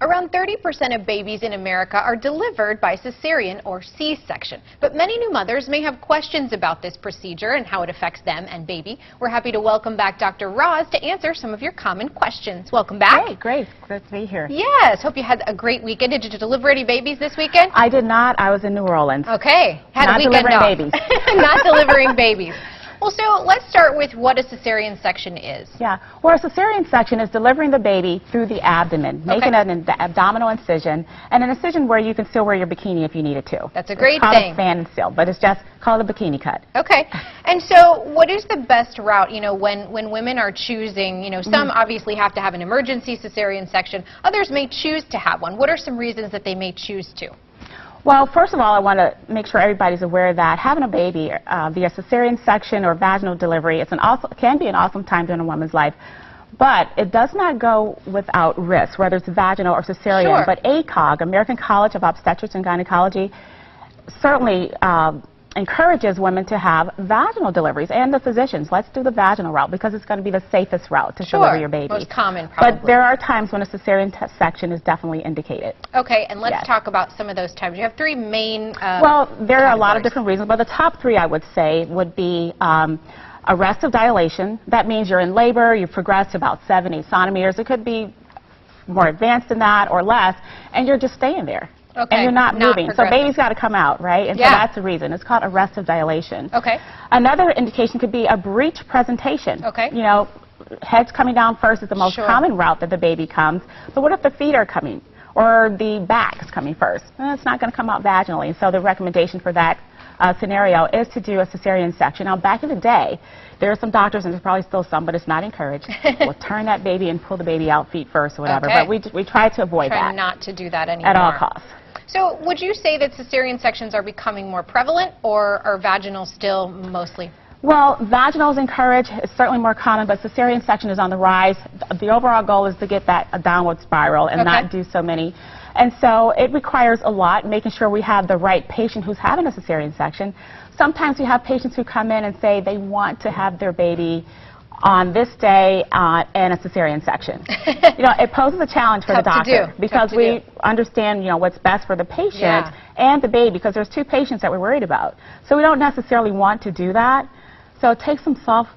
Around 30% of babies in America are delivered by cesarean or C-section. But many new mothers may have questions about this procedure and how it affects them and baby. We're happy to welcome back Dr. Roz to answer some of your common questions. Welcome back. Hey, great. Good to be here. Yes. Hope you had a great weekend. Did you deliver any babies this weekend? I did not. I was in New Orleans. Okay. Had a weekend off. Not delivering babies. Not delivering babies. Well, so let's start with what a cesarean section is. Yeah. Well, a cesarean section is delivering the baby through the abdomen, making an abdominal incision, and an incision where you can still wear your bikini if you needed to. That's a great thing. It's called a fan and seal, but it's just called a bikini cut. Okay. And so what is the best route, when women are choosing, some obviously have to have an emergency cesarean section, others may choose to have one. What are some reasons that they may choose to? Well, first of all, I want to make sure everybody's aware that having a baby via cesarean section or vaginal delivery can be an awesome time during a woman's life, but it does not go without risk, whether it's vaginal or cesarean. Sure. But ACOG, American College of Obstetrics and Gynecology, certainly encourages women to have vaginal deliveries, and the physicians. Let's do the vaginal route because it's going to be the safest route to deliver your baby. Most common, probably. But there are times when a cesarean section is definitely indicated. Okay, and let's talk about some of those times. You have three main well, there are a lot of different reasons, but the top three I would say would be arrest of dilation. That means you're in labor, you've progressed to about 7-8 centimeters. It could be more advanced than that or less, and you're just staying there. Okay. And you're not moving. So baby's got to come out, right? And so that's the reason. It's called arrest of dilation. Okay. Another indication could be a breech presentation. Okay. Head's coming down first is the most common route that the baby comes. But what if the feet are coming or the back is coming first? It's not going to come out vaginally. So the recommendation for that scenario is to do a cesarean section. Now, back in the day, there are some doctors, and there's probably still some, but it's not encouraged, will turn that baby and pull the baby out feet first or whatever. Okay. But we try to avoid that. Try not to do that anymore. At all costs. So would you say that cesarean sections are becoming more prevalent, or are vaginal still mostly? Well, vaginal is encouraged. It's certainly more common, but cesarean section is on the rise. The overall goal is to get that a downward spiral and not do so many. And so it requires a lot, making sure we have the right patient who's having a cesarean section. Sometimes we have patients who come in and say they want to have their baby on this day in a cesarean section. It poses a challenge for the doctor because we understand, what's best for the patient and the baby, because there's two patients that we're worried about. So we don't necessarily want to do that. So it takes some soft,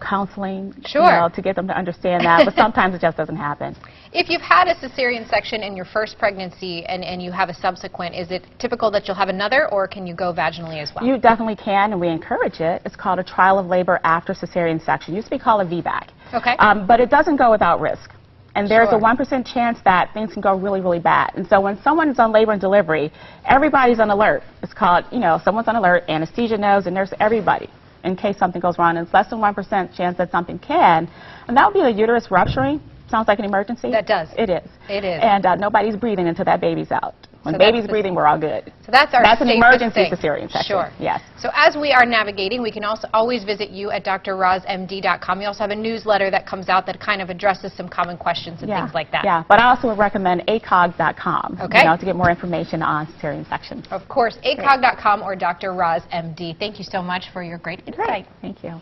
counseling, to get them to understand that, but sometimes it just doesn't happen. If you've had a cesarean section in your first pregnancy and you have a subsequent, is it typical that you'll have another, or can you go vaginally as well? You definitely can, and we encourage it. It's called a trial of labor after cesarean section. It used to be called a VBAC. Okay. But it doesn't go without risk. And there's a 1% chance that things can go really, really bad. And so when someone's on labor and delivery, everybody's on alert. It's called, someone's on alert, anesthesia knows, and there's everybody, in case something goes wrong. And it's less than 1% chance that something can. And that would be the uterus rupturing. Sounds like an emergency? That does. It is. It is. And nobody's breathing until that baby's out. When baby's breathing, we're all good. So that's our an emergency cesarean section. Sure. Yes. So as we are navigating, we can also always visit you at drrozmd.com. You also have a newsletter that comes out that kind of addresses some common questions and things like that. Yeah, but I also would recommend acog.com to get more information on cesarean sections. Of course, acog.com or Dr. Roz MD. Thank you so much for your great insight. Thank you.